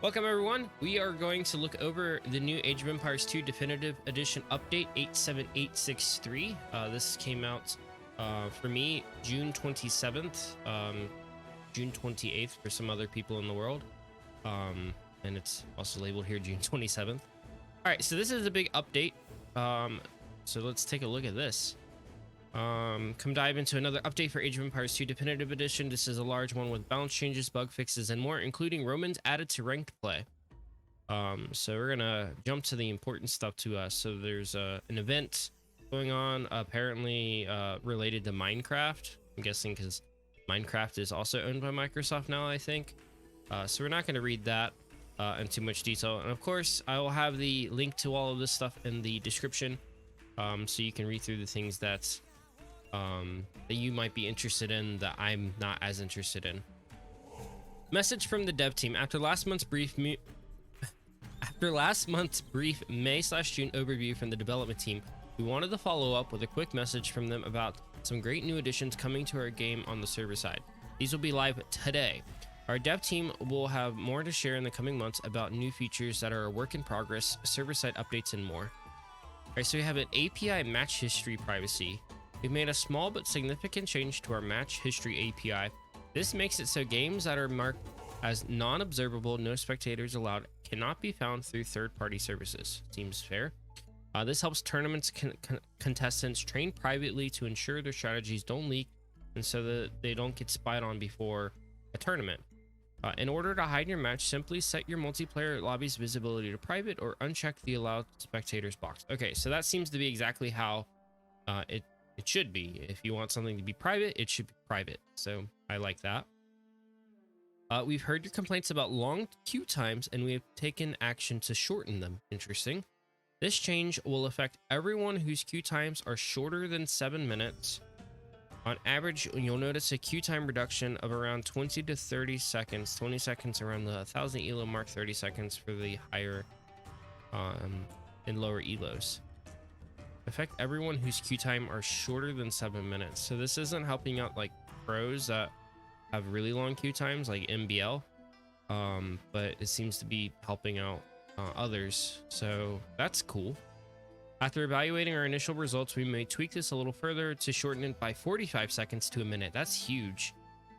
Welcome everyone. We are going to look over the new Age of Empires 2 Definitive Edition update 87863. This came out for me June 27th, June 28th for some other people in the world. And it's also labeled here June 27th. All right, so this is a big update. So let's take a look at this. Come dive into another update for Age of Empires 2 Definitive Edition. This is a large one with balance changes, bug fixes, and more, including Romans added to ranked play. So we're gonna jump to the important stuff to us. So there's an event going on, apparently related to Minecraft. I'm guessing because Minecraft is also owned by Microsoft now, I think. So we're not going to read that in too much detail. And of course, I will have the link to all of this stuff in the description, so you can read through the things that you might be interested in that I'm not as interested in. Message from the dev team: after last month's brief May/June overview from the development team, we wanted to follow up with a quick message from them about some great new additions coming to our game on the server side. These will be live today. Our dev team will have more to share in the coming months about new features that are a work in progress, server side updates, and more. All right, so we have an API match history privacy. We've made a small but significant change to our match history API. This makes it so games that are marked as non-observable, no spectators allowed, cannot be found through third-party services. Seems fair. This helps tournaments contestants train privately to ensure their strategies don't leak and so that they don't get spied on before a tournament. In order to hide your match, simply set your multiplayer lobby's visibility to private or uncheck the allowed spectators box. Okay, so that seems to be exactly how it should be. If you want something to be private, it should be private. So I like that. We've heard your complaints about long queue times and we have taken action to shorten them. Interesting. This change will affect everyone whose queue times are shorter than 7 minutes. On average, you'll notice a queue time reduction of around 20 to 30 seconds. 20 seconds around the 1000 elo mark, 30 seconds for the higher and lower elos. Affect everyone whose queue time are shorter than 7 minutes. So this isn't helping out like pros that have really long queue times like MBL, but it seems to be helping out others, so that's cool. After evaluating our initial results, we may tweak this a little further to shorten it by 45 seconds to a minute. That's huge.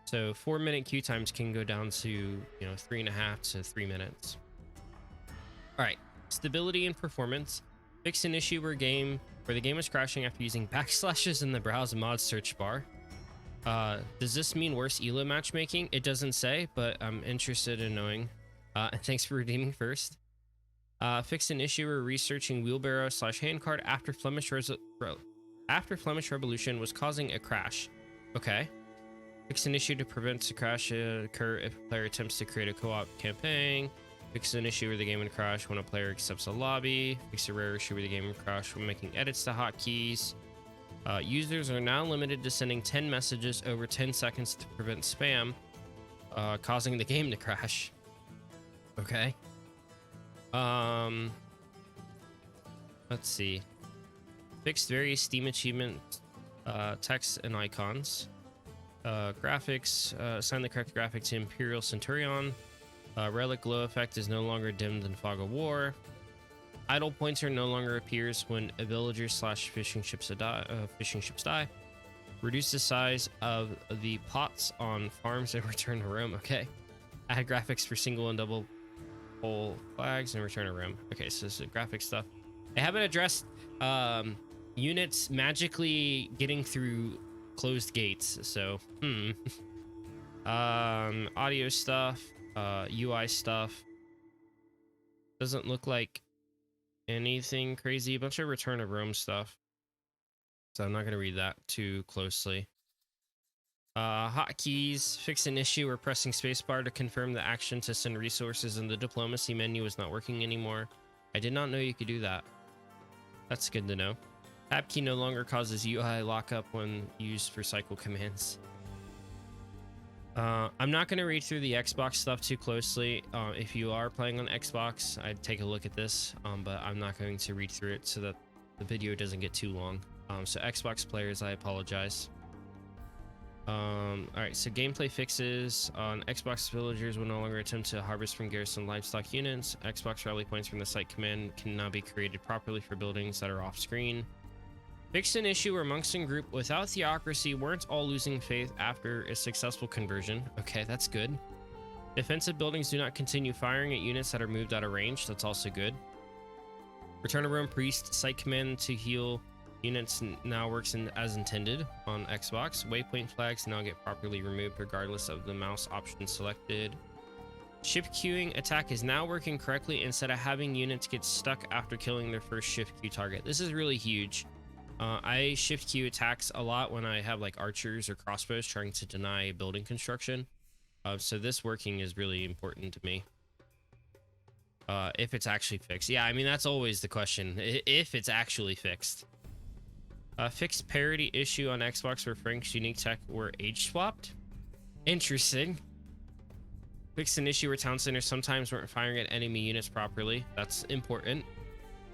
So 4-minute queue times can go down to 3.5 to 3 minutes. All right, stability and performance. Fix an issue where the game was crashing after using backslashes in the browse mod search bar. Does this mean worse elo matchmaking? It doesn't say, but I'm interested in knowing. Thanks for redeeming first. Fix an issue where researching wheelbarrow/handcart after Flemish Revolution was causing a crash. Okay. Fix an issue to prevent a crash occur if a player attempts to create a co-op campaign. Fix an issue where the game would crash when a player accepts a lobby. Fix a rare issue where the game would crash when making edits to hotkeys. Users are now limited to sending 10 messages over 10 seconds to prevent spam, causing the game to crash. Okay. Let's see. Fixed various Steam achievement text and icons. Graphics. Assign the correct graphic to Imperial Centurion. Relic glow effect is no longer dimmed in Fog of War. Idle pointer no longer appears when a villager/fishing ships die. Reduce the size of the pots on farms and return to Rome. Okay. Add graphics for single and double pole flags and return to Rome. Okay, so this is graphic stuff. They haven't addressed units magically getting through closed gates. So, audio stuff, UI stuff. Doesn't look like anything crazy. A bunch of return to Rome stuff. So I'm not going to read that too closely. Hotkeys. Fix an issue where pressing spacebar to confirm the action to send resources in the diplomacy menu is not working anymore. I did not know you could do that. That's good to know. Tab key no longer causes UI lockup when used for cycle commands. I'm not going to read through the Xbox stuff too closely. If you are playing on Xbox, I'd take a look at this, but I'm not going to read through it so that the video doesn't get too long. So Xbox players, I apologize. All right, so gameplay fixes on Xbox. Villagers will no longer attempt to harvest from garrison livestock units. Xbox rally points from the site command can now be created properly for buildings that are off screen. Fixed an issue where monks and group without theocracy weren't all losing faith after a successful conversion. Okay, that's good. Defensive buildings do not continue firing at units that are moved out of range. That's also good. Return of Rome Priest site command to heal units now works as intended on Xbox. Waypoint flags now get properly removed regardless of the mouse option selected. Shift queuing attack is now working correctly instead of having units get stuck after killing their first shift queue target. This is really huge. I shift queue attacks a lot when I have like archers or crossbows trying to deny building construction. So this working is really important to me. If it's actually fixed. Yeah, I mean, that's always the question. If it's actually fixed. Fixed parity issue on Xbox where Frank's unique tech were age swapped. Interesting. Fixed an issue where town centers sometimes weren't firing at enemy units properly. That's important.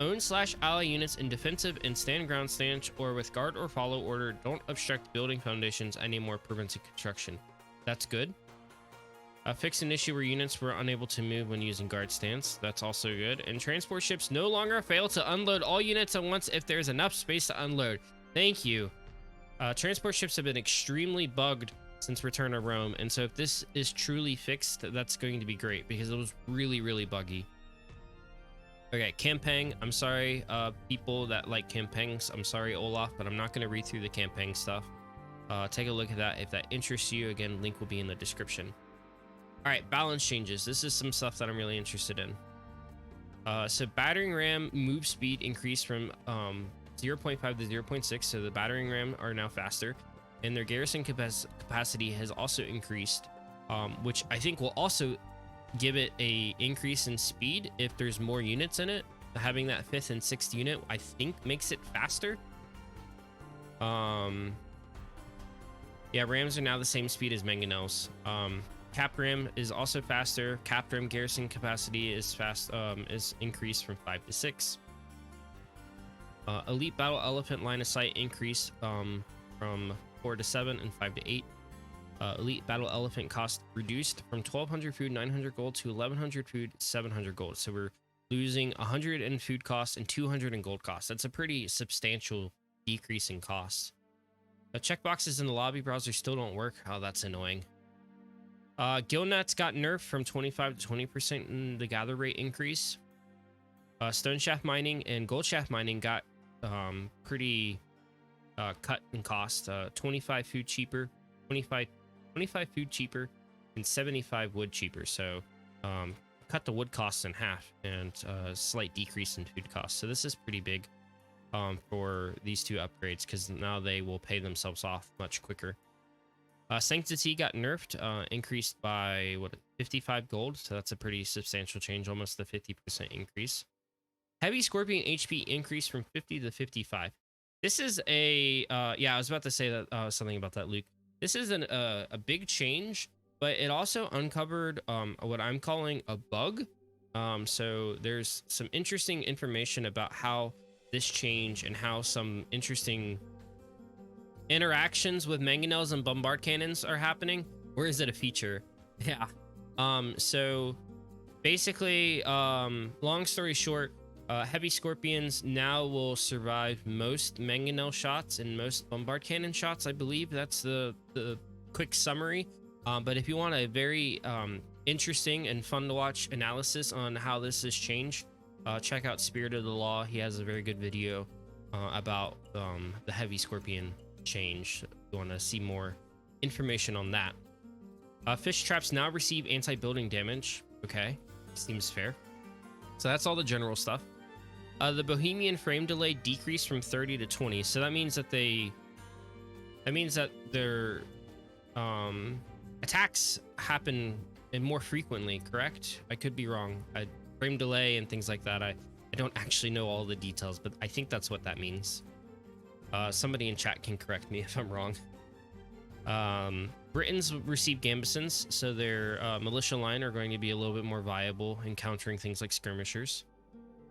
Own/ally units in defensive and stand ground stance or with guard or follow order don't obstruct building foundations anymore, preventing construction. That's good. Fix an issue where units were unable to move when using guard stance. That's also good. And transport ships no longer fail to unload all units at once if there's enough space to unload. Thank you. Transport ships have been extremely bugged since Return of Rome, and so if this is truly fixed, that's going to be great because it was really, really buggy. Okay, campaign. I'm sorry, people that like campaigns. I'm sorry, Olaf, but I'm not going to read through the campaign stuff. Take a look at that if that interests you. Again, link will be in the description. All right, balance changes. This is some stuff that I'm really interested in. So battering ram move speed increased from 0.5 to 0.6, so the battering ram are now faster, and their garrison capacity has also increased, which I think will also give it a increase in speed if there's more units in it. Having that 5th and 6th unit, I think, makes it faster. Yeah, rams are now the same speed as mangonels. Cap ram is also faster. Cap ram garrison capacity is is increased from 5 to 6. Elite battle elephant line of sight increased from 4 to 7 and 5 to 8. Elite battle elephant cost reduced from 1200 food 900 gold to 1100 food 700 gold. So we're losing 100 in food costs and 200 in gold costs. That's a pretty substantial decrease in costs. Checkboxes in the lobby browser still don't work. Oh, that's annoying. Guild nets got nerfed from 25 to 20% in the gather rate increase. Stone shaft mining and gold shaft mining got pretty cut in cost. 25 food cheaper, 25 food cheaper, and 75 wood cheaper. So cut the wood costs in half and a slight decrease in food costs. So this is pretty big for these two upgrades because now they will pay themselves off much quicker. Sanctity got nerfed, increased by 55 gold, so that's a pretty substantial change, almost the 50% increase. Heavy Scorpion HP increased from 50 to 55. This is a yeah, I was about to say that something about that, Luke. This is a big change, but it also uncovered what I'm calling a bug. So there's some interesting information about how this change and how some interesting interactions with mangonels and bombard cannons are happening. Or is it a feature? Yeah. So basically, long story short, heavy scorpions now will survive most mangonel shots and most bombard cannon shots. I believe that's the quick summary. But if you want a very interesting and fun to watch analysis on how this has changed, check out Spirit of the Law. He has a very good video about the heavy scorpion change. If you want to see more information on that. Fish traps now receive anti-building damage. Okay, seems fair. So that's all the general stuff. The Bohemian frame delay decreased from 30 to 20. So that means that their attacks happen more frequently, correct? I could be wrong. Frame delay and things like that. I don't actually know all the details, but I think that's what that means. Somebody in chat can correct me if I'm wrong. Britons receive gambesons, so their militia line are going to be a little bit more viable encountering things like skirmishers.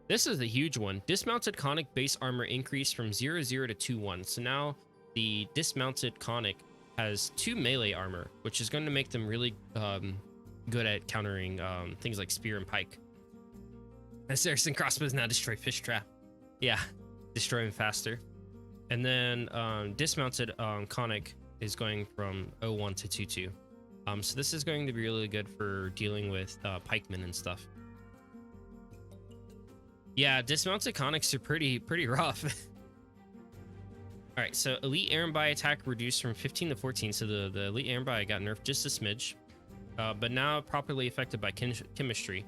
This is a huge one. Dismounted conic base armor increased from 0-0 to 2-1. So now the dismounted conic has 2 melee armor, which is going to make them really good at countering things like spear and pike. And Saracen crossbows now destroy fish trap. Yeah, destroy them faster. And then dismounted conic is going from 01 to 22. So this is going to be really good for dealing with pikemen and stuff. Yeah, dismounted conics are pretty rough. All right, so elite Arambai attack reduced from 15 to 14. So the elite Arambai got nerfed just a smidge, but now properly affected by chemistry.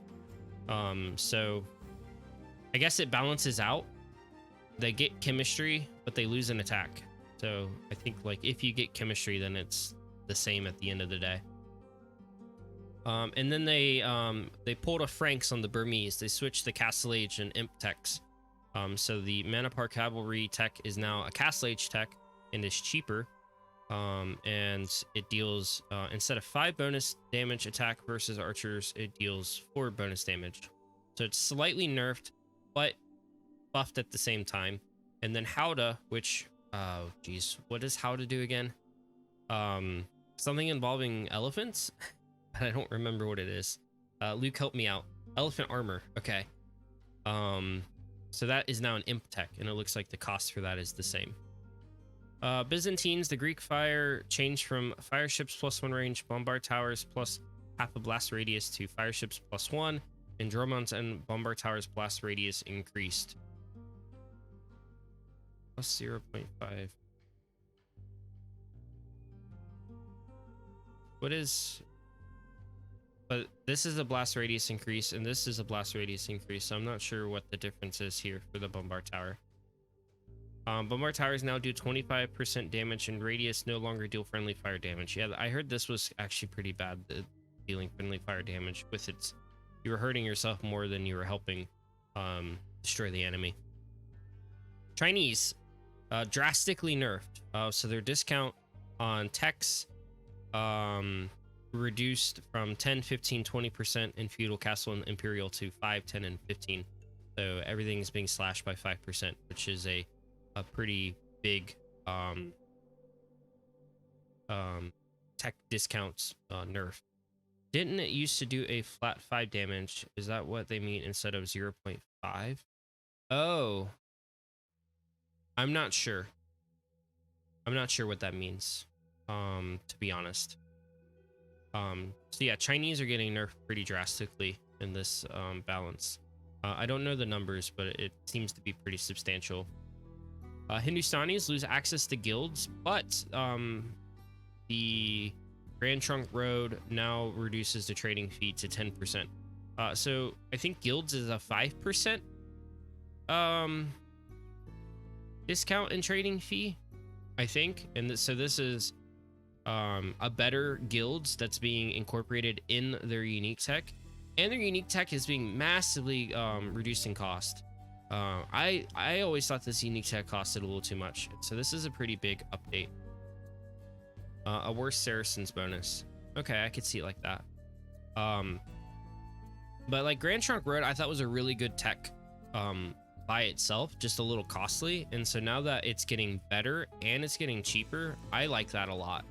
So I guess it balances out. They get chemistry, but they lose an attack. So I think like if you get chemistry, then it's the same at the end of the day. And then they pulled a Franks on the Burmese. They switched the Castle Age and Imp techs. So the Manipar Cavalry tech is now a Castle Age tech and is cheaper. And it deals instead of 5 bonus damage attack versus archers, it deals 4 bonus damage. So it's slightly nerfed, but buffed at the same time. And then Howda, which what does Howda do again? Something involving elephants. I don't remember what it is. Luke, help me out. Elephant armor. Okay. So that is now an imp tech, and it looks like the cost for that is the same. Byzantines, the Greek fire changed from fire ships +1 range, bombard towers plus half a blast radius to fire ships +1, and Dromons and bombard towers blast radius increased. +0.5. What is... But this is a blast radius increase, and this is a blast radius increase, so I'm not sure what the difference is here for the bombard tower. Bombard towers now do 25% damage, and radius no longer deal friendly fire damage. Yeah, I heard this was actually pretty bad, dealing friendly fire damage. With its, you were hurting yourself more than you were helping destroy the enemy. Chinese, drastically nerfed. So their discount on techs reduced from 10, 15, 20% in feudal, castle, and imperial to 5, 10, and 15. So everything is being slashed by 5%, which is a pretty big tech discounts nerf. Didn't it used to do a flat 5 damage? Is that what they mean instead of 0.5? Oh, I'm not sure. I'm not sure what that means, to be honest. So yeah, Chinese are getting nerfed pretty drastically in this balance. I don't know the numbers, but it seems to be pretty substantial. Hindustanis lose access to guilds, but the Grand Trunk Road now reduces the trading fee to 10%. So I think guilds is a 5% discount in trading fee, I think. And so this is a better guilds that's being incorporated in their unique tech, and their unique tech is being massively reduced in cost. I always thought this unique tech costed a little too much, so this is a pretty big update. A worse Saracens bonus. Okay, I could see it like that. But like Grand Trunk Road, I thought was a really good tech by itself, just a little costly, and so now that it's getting better and it's getting cheaper, I like that a lot.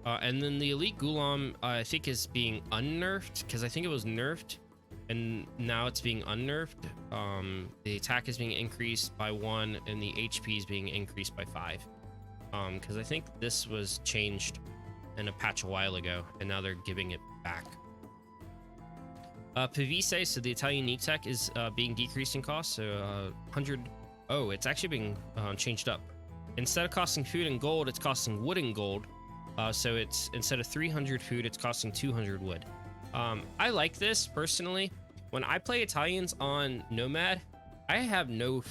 And then the Elite Ghulam, I think, is being unnerfed, because I think it was nerfed, and now it's being unnerfed. The attack is being increased by 1, and the HP is being increased by 5. Because I think this was changed in a patch a while ago, and now they're giving it back. Pavise, so the Italian unique tech, is being decreased in cost, so 100... Oh, it's actually being changed up. Instead of costing food and gold, it's costing wood and gold. So it's, instead of 300 food, it's costing 200 wood. I like this personally. When I play Italians on Nomad, I have no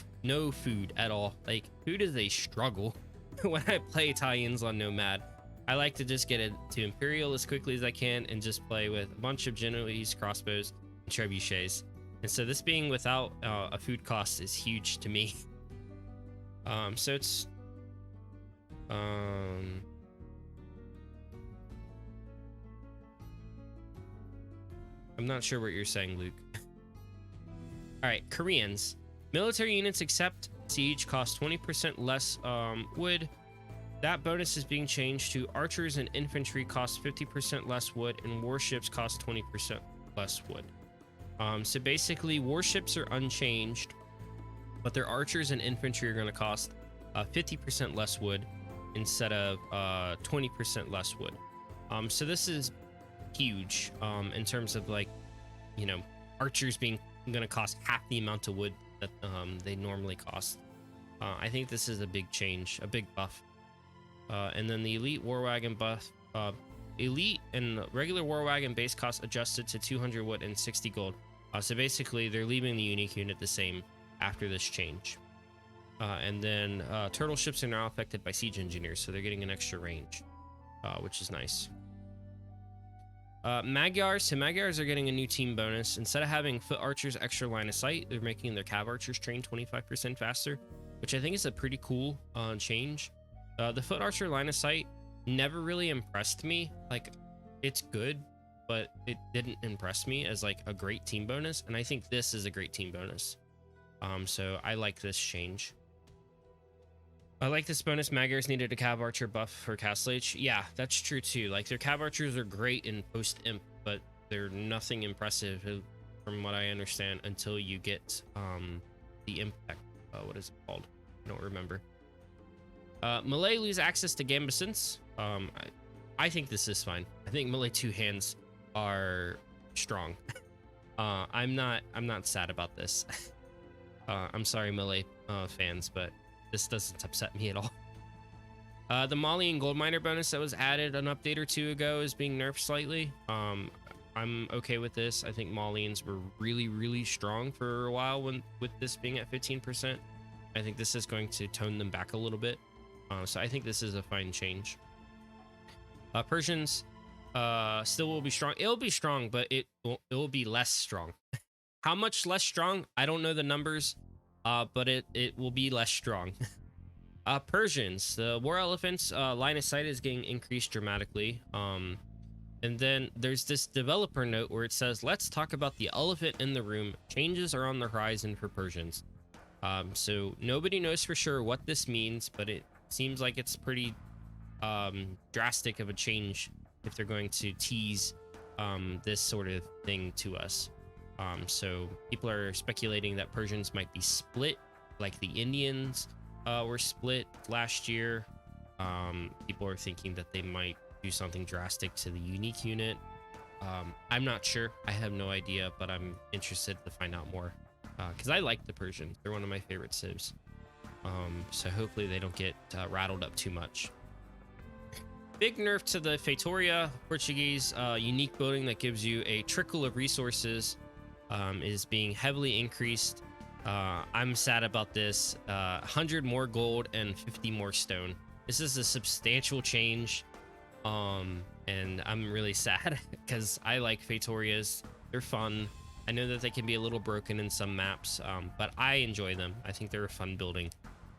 food at all. Like, food is a struggle when I play Italians on Nomad. I like to just get it to Imperial as quickly as I can and just play with a bunch of Genoese crossbows and trebuchets. And so this being without a food cost is huge to me. So it's I'm not sure what you're saying, Luke. All right, Koreans. Military units except siege cost 20% less wood. that bonus is being changed to archers and infantry cost 50% less wood, and warships cost 20% less wood. So basically, warships are unchanged, but their archers and infantry are going to cost 50% less wood instead of 20% less wood. So this is huge in terms of, like, you know, archers being going to cost half the amount of wood that they normally cost. I think this is a big change, a big buff. And then the elite war wagon buff, elite and regular war wagon base cost adjusted to 200 wood and 60 gold. So basically, they're leaving the unique unit the same after this change. And then turtle ships are now affected by siege engineers, so they're getting an extra range, which is nice. Magyars, so Magyars are getting a new team bonus. Instead of having foot archers extra line of sight, they're making their cav archers train 25% faster, which I think is a pretty cool change. The foot archer line of sight never really impressed me. Like, it's good, but it didn't impress me as like a great team bonus, and I think this is a great team bonus. So I like this change. I like this bonus. Magyars needed a cav archer buff for Castle Age. Yeah, that's true too. Like, their cav archers are great in post imp, but they're nothing impressive from what I understand until you get the impact. What is it called? I don't remember. Melee lose access to Gambesons. I think this is fine. I think melee two hands are strong. I'm not sad about this. I'm sorry, melee fans, but this doesn't upset me at all. The Malian gold miner bonus that was added an update or two ago is being nerfed slightly. I'm okay with this. I think Malians were really strong for a while with this being at 15%. I think this is going to tone them back a little bit. So I think this is a fine change. Persians still will be strong. It'll be strong, but it will be less strong. How much less strong? I don't know the numbers, but it will be less strong. Persians, the war elephants line of sight is getting increased dramatically. And then there's this developer note where it says, let's talk about the elephant in the room. Changes are on the horizon for Persians. So nobody knows for sure what this means, but it seems like it's pretty drastic of a change if they're going to tease this sort of thing to us. So people are speculating that Persians might be split like the Indians were split last year. People are thinking that they might do something drastic to the unique unit. I'm not sure. I have no idea, but I'm interested to find out more because I like the Persians. They're one of my favorite civs. So hopefully they don't get rattled up too much. Big nerf to the Feitoria Portuguese unique building that gives you a trickle of resources is being heavily increased. I'm sad about this. 100 more gold and 50 more stone. This is a substantial change. And I'm really sad because I like Feitorias. They're fun. I know that they can be a little broken in some maps, but I enjoy them. I think they're a fun building.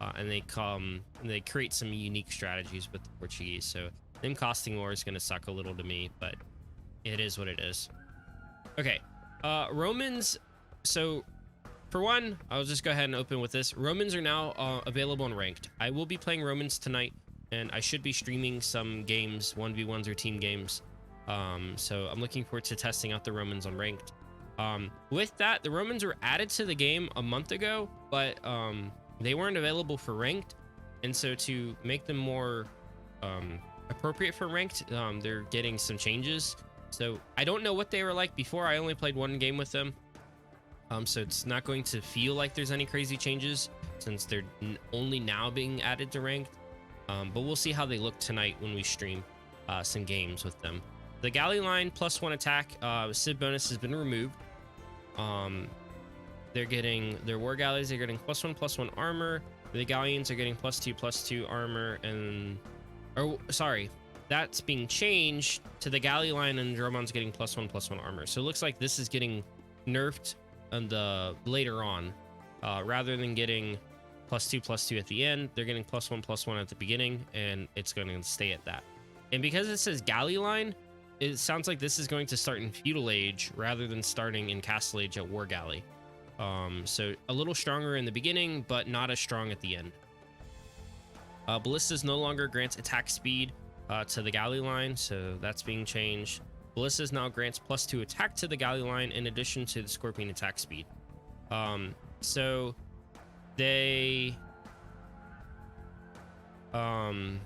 And they create some unique strategies with the Portuguese. So them costing more is going to suck a little to me, but it is what it is. Okay. Romans. So for one, I'll just go ahead and open with this. Romans are now available in ranked. I will be playing Romans tonight, and I should be streaming some games, 1v1s or team games. So I'm looking forward to testing out the Romans on ranked. With that, the Romans were added to the game a month ago, but they weren't available for ranked. And so to make them more appropriate for ranked, they're getting some changes. So I don't know what they were like before. I only played one game with them. So it's not going to feel like there's any crazy changes since they're only now being added to ranked. But we'll see how they look tonight when we stream some games with them. The galley line +1 attack civ bonus has been removed. They're getting their war galleys. They're getting +1/+1 armor. The galleons are getting +2/+2 armor, and that's being changed to the galley line, and Dromon's getting +1/+1 armor. So it looks like this is getting nerfed later on, rather than getting +2/+2 at the end. They're getting +1/+1 at the beginning, and it's going to stay at that. And because it says galley line, it sounds like this is going to start in feudal age rather than starting in castle age at war galley. So a little stronger in the beginning, but not as strong at the end. Ballistas no longer grants attack speed to the galley line, so that's being changed. Ballistas now grants +2 attack to the galley line in addition to the Scorpion attack speed. So they sorry,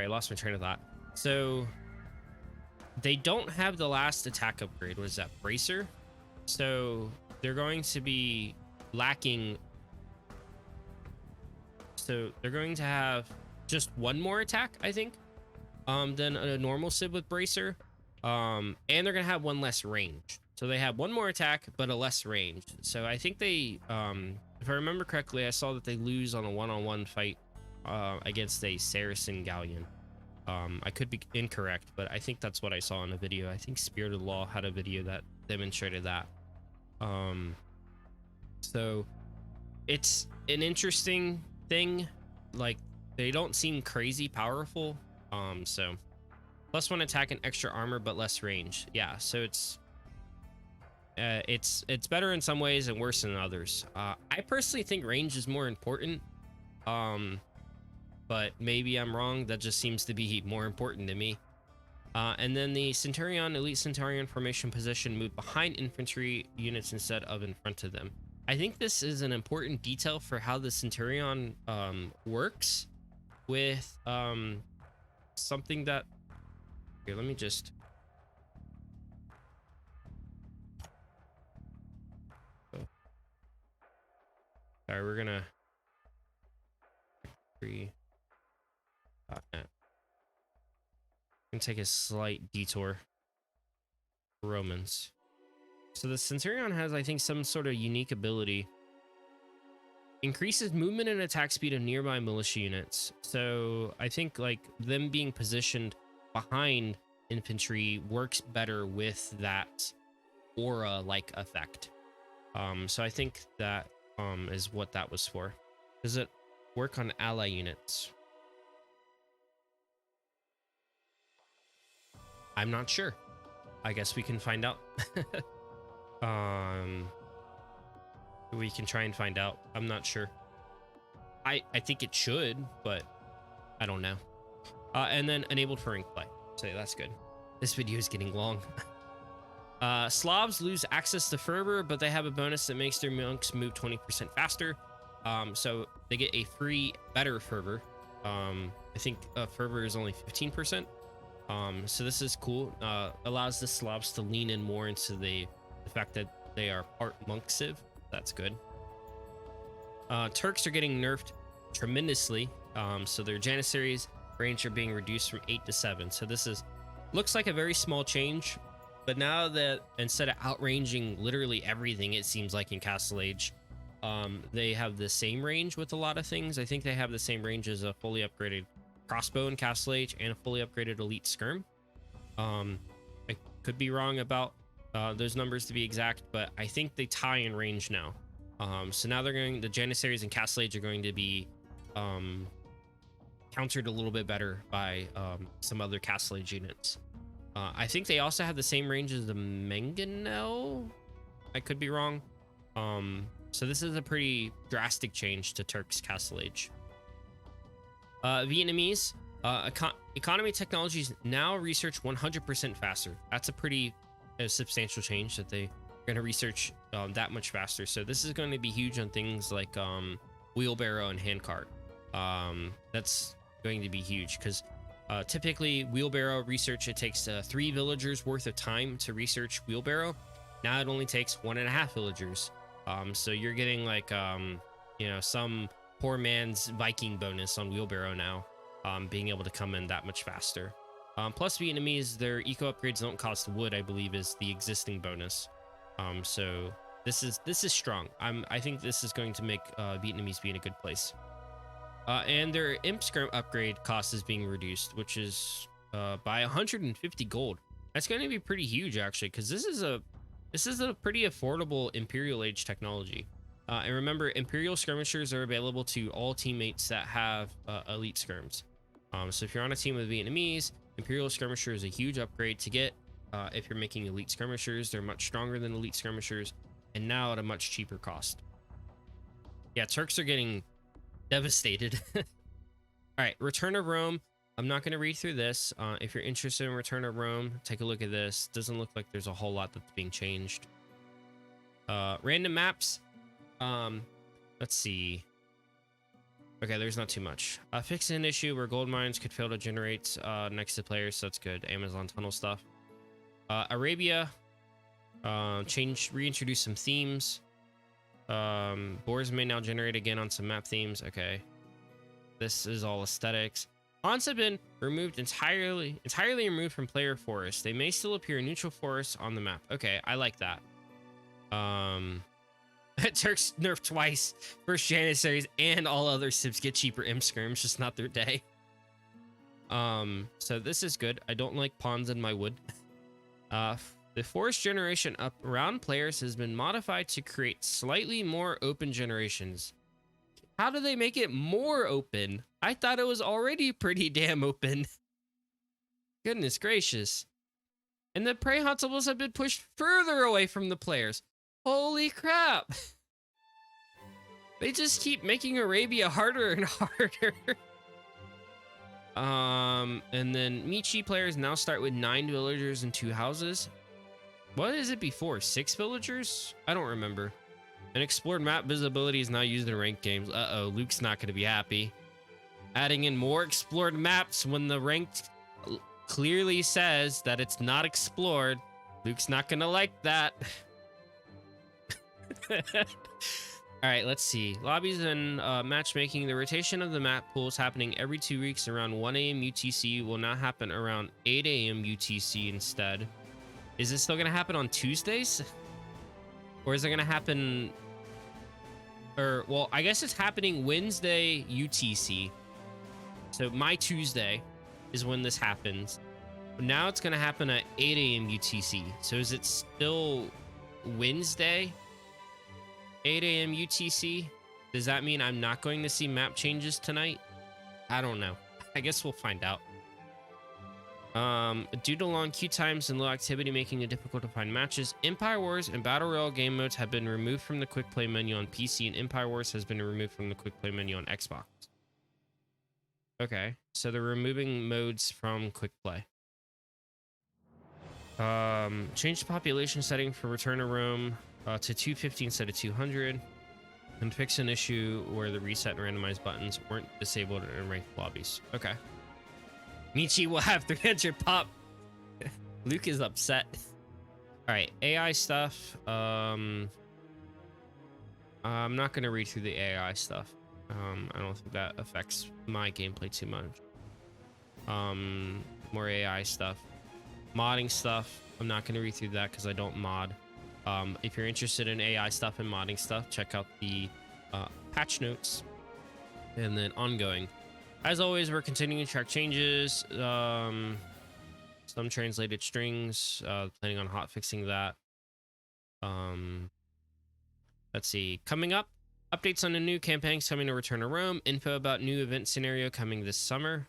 I lost my train of thought. So they don't have the last attack upgrade. What is that? Bracer? So they're going to be lacking. So they're going to have just one more attack, I think, than a normal Civ with Bracer. And they're going to have one less range. So they have one more attack, but a less range. So I think they, if I remember correctly, I saw that they lose on a one-on-one fight against a Saracen Galleon. I could be incorrect, but I think that's what I saw in a video. I think Spirit of the Law had a video that demonstrated that. So it's an interesting thing. Like, they don't seem crazy powerful. So +1 attack and extra armor, but less range. Yeah, so it's better in some ways and worse in others. I personally think range is more important. But maybe I'm wrong. That just seems to be more important to me. And then the Centurion, Elite Centurion formation position moved behind infantry units instead of in front of them. I think this is an important detail for how the Centurion works with something that... Here, let me just... Sorry, we're gonna... Can take a slight detour. Romans. So the Centurion has, I think, some sort of unique ability. Increases movement and attack speed of nearby militia units. So I think like them being positioned behind infantry works better with that aura-like effect. So I think that is what that was for. Does it work on ally units? I'm not sure. I guess we can find out. We can try and find out. I'm not sure. I think it should, but I don't know. And then enabled for ink play. So that's good. This video is getting long. Slavs lose access to fervor, but they have a bonus that makes their monks move 20% faster. So they get a free better fervor. I think fervor is only 15%. So this is cool. Allows the Slavs to lean in more into the fact that they are part monk civ. That's good. Turks are getting nerfed tremendously. So their Janissaries range are being reduced from 8 to 7. So this looks like a very small change, but now that instead of outranging literally everything, it seems like in Castle Age, they have the same range with a lot of things. I think they have the same range as a fully upgraded crossbow in Castle Age and a fully upgraded elite skirm. I could be wrong about those numbers to be exact, but I think they tie in range now. So now the Janissaries in Castle Age are going to be countered a little bit better by some other Castle Age units. I think they also have the same range as the Mangonel. I could be wrong. So this is a pretty drastic change to Turks Castle Age. Vietnamese economy technologies now research 100% faster. That's a pretty substantial change that they're going to research that much faster. So this is going to be huge on things like wheelbarrow and handcart. That's going to be huge because typically wheelbarrow research, it takes 3 villagers worth of time to research wheelbarrow. Now it only takes 1.5 villagers. So you're getting like you know, some poor man's Viking bonus on wheelbarrow now, being able to come in that much faster. Plus Vietnamese, their eco upgrades don't cost wood, I believe, is the existing bonus. So this is strong. I think this is going to make Vietnamese be in a good place. And their imp skirm upgrade cost is being reduced, which is by 150 gold. That's going to be pretty huge actually, because this is a pretty affordable Imperial Age technology. And remember, Imperial skirmishers are available to all teammates that have elite skirms. So if you're on a team with Vietnamese, Imperial skirmisher is a huge upgrade to get. If you're making elite skirmishers, they're much stronger than elite skirmishers, and now at a much cheaper cost. Yeah, Turks are getting devastated. All right, Return of Rome. I'm not going to read through this. If you're interested in Return of Rome, take a look at this. Doesn't look like there's a whole lot that's being changed. Random maps. Let's see. Okay, there's not too much. Fix an issue where gold mines could fail to generate next to players, so that's good. Amazon tunnel stuff. Arabia. Reintroduce some themes. Boars may now generate again on some map themes. Okay. This is all aesthetics. Pawns have been removed entirely removed from player forests. They may still appear in neutral forests on the map. Okay, I like that. Turks nerfed twice. First Janissaries and all other Civs get cheaper imp skirms, just not their day. So this is good. I don't like pawns in my wood. The forest generation up around players has been modified to create slightly more open generations. How do they make it more open? I thought it was already pretty damn open. Goodness gracious. And the prey huntables have been pushed further away from the players. Holy crap. They just keep making Arabia harder and harder. And then Michi players now start with 9 villagers and 2 houses. What is it before? 6 villagers? I don't remember. And explored map visibility is now used in ranked games. Uh-oh, Luke's not going to be happy. Adding in more explored maps when the ranked clearly says that it's not explored. Luke's not going to like that. All right, let's see. Lobbies and matchmaking. The rotation of the map pools happening every 2 weeks around 1 a.m. UTC will now happen around 8 a.m. UTC instead. Is it still going to happen on Tuesdays? Or is it going to happen... Or, well, I guess it's happening Wednesday UTC. So my Tuesday is when this happens. But now it's going to happen at 8 a.m. UTC. So is it still Wednesday 8 a.m. UTC? Does that mean I'm not going to see map changes tonight? I don't know. I guess we'll find out. Due to long queue times and low activity making it difficult to find matches, Empire Wars and Battle Royale game modes have been removed from the quick play menu on PC, and Empire Wars has been removed from the quick play menu on Xbox. Okay, so they're removing modes from quick play. Change the population setting for Return to Rome to 250 instead of 200, and fix an issue where the reset and randomized buttons weren't disabled in ranked lobbies. Okay. Michi will have 300 pop. Luke is upset. All right, AI stuff. I'm not gonna read through the AI stuff. I don't think that affects my gameplay too much. More AI stuff. Modding stuff. I'm not gonna read through that because I don't mod. If you're interested in AI stuff and modding stuff, check out the patch notes. And then ongoing. As always, we're continuing to track changes. Some translated strings. Planning on hotfixing that. Let's see. Coming up, updates on the new campaigns coming to Return to Rome. Info about new event scenario coming this summer.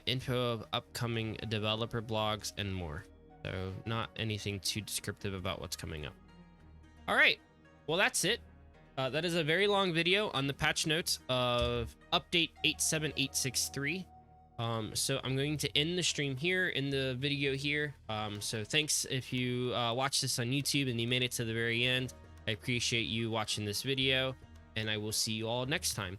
Info of upcoming developer blogs and more. So not anything too descriptive about what's coming up. All right. Well, that's it. That is a very long video on the patch notes of update 87863. So I'm going to end the stream here in the video here. So thanks if you watched this on YouTube and you made it to the very end. I appreciate you watching this video, and I will see you all next time.